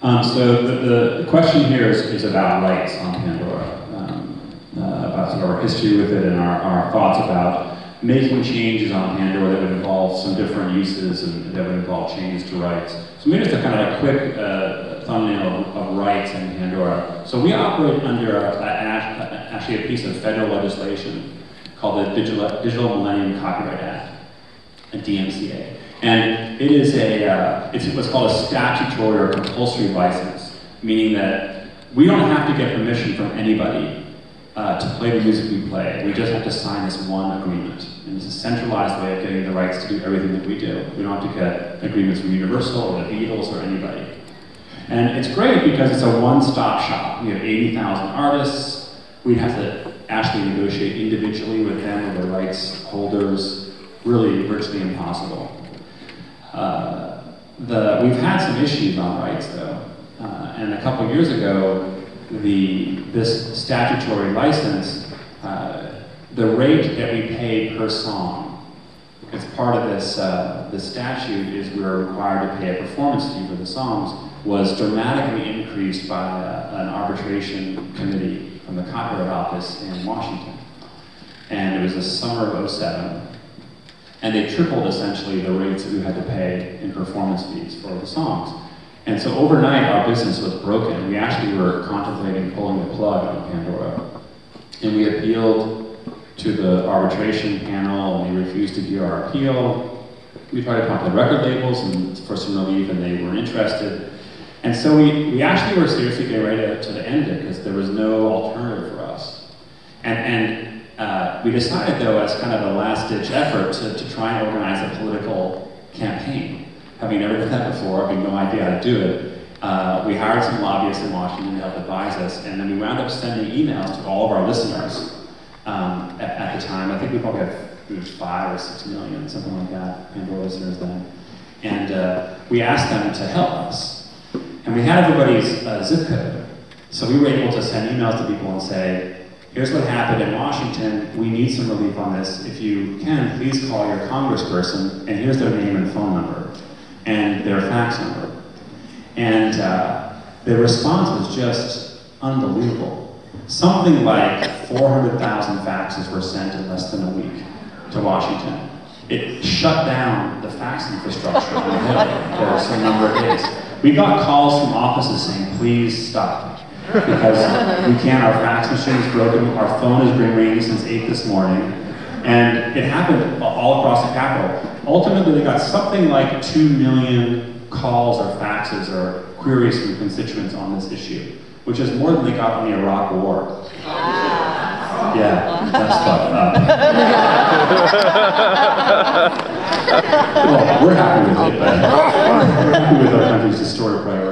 So the question here is about rights on Pandora, about sort of our history with it and our thoughts about making changes on Pandora that would involve some different uses and that would involve changes to rights. So maybe just a kind of a quick thumbnail of rights in Pandora. So we operate under actually a piece of federal legislation called the Digital Millennium Copyright Act, a DMCA. And it is it's what's called a statutory or compulsory license, meaning that we don't have to get permission from anybody to play the music we play. We just have to sign this one agreement. And it's a centralized way of getting the rights to do everything that we do. We don't have to get agreements from Universal or the Beatles or anybody. And it's great because it's a one-stop shop. We have 80,000 artists. We'd have to actually negotiate individually with them or the rights holders. Really virtually impossible. We've had some issues on rights though, and a couple years ago, this statutory license, the rate that we pay per song, as part of this statute is we're required to pay a performance fee for the songs, was dramatically increased by an arbitration committee from the Copyright Office in Washington. And it was the summer of '07. And they tripled, essentially, the rates that we had to pay in performance fees for the songs. And so overnight, our business was broken. We actually were contemplating pulling the plug on Pandora. And we appealed to the arbitration panel, and they refused to hear our appeal. We tried to talk to the record labels for some relief, and they weren't interested. And so we actually were seriously getting ready to end it, because there was no alternative for us. We decided, though, as kind of a last-ditch effort to try and organize a political campaign. Having never done that before, having no idea how to do it, we hired some lobbyists in Washington to help advise us, and then we wound up sending emails to all of our listeners at the time. I think we probably had 5 or 6 million, something like that, Pandora listeners then. And we asked them to help us. And we had everybody's zip code. So we were able to send emails to people and say, here's what happened in Washington. We need some relief on this. If you can, please call your congressperson, and here's their name and phone number, and their fax number. And the response was just unbelievable. Something like 400,000 faxes were sent in less than a week to Washington. It shut down the fax infrastructure on the Hill for some number of days. We got calls from offices saying, please stop. Because we can't, our fax machine is broken, our phone has been ringing since 8 this morning, and it happened all across the Capitol. Ultimately, they got something like 2 million calls or faxes or queries from constituents on this issue, which is more than they got on the Iraq War. Wow. Yeah, that's fucked up. Well, we're happy with it, but we're happy with our country's historic priorities.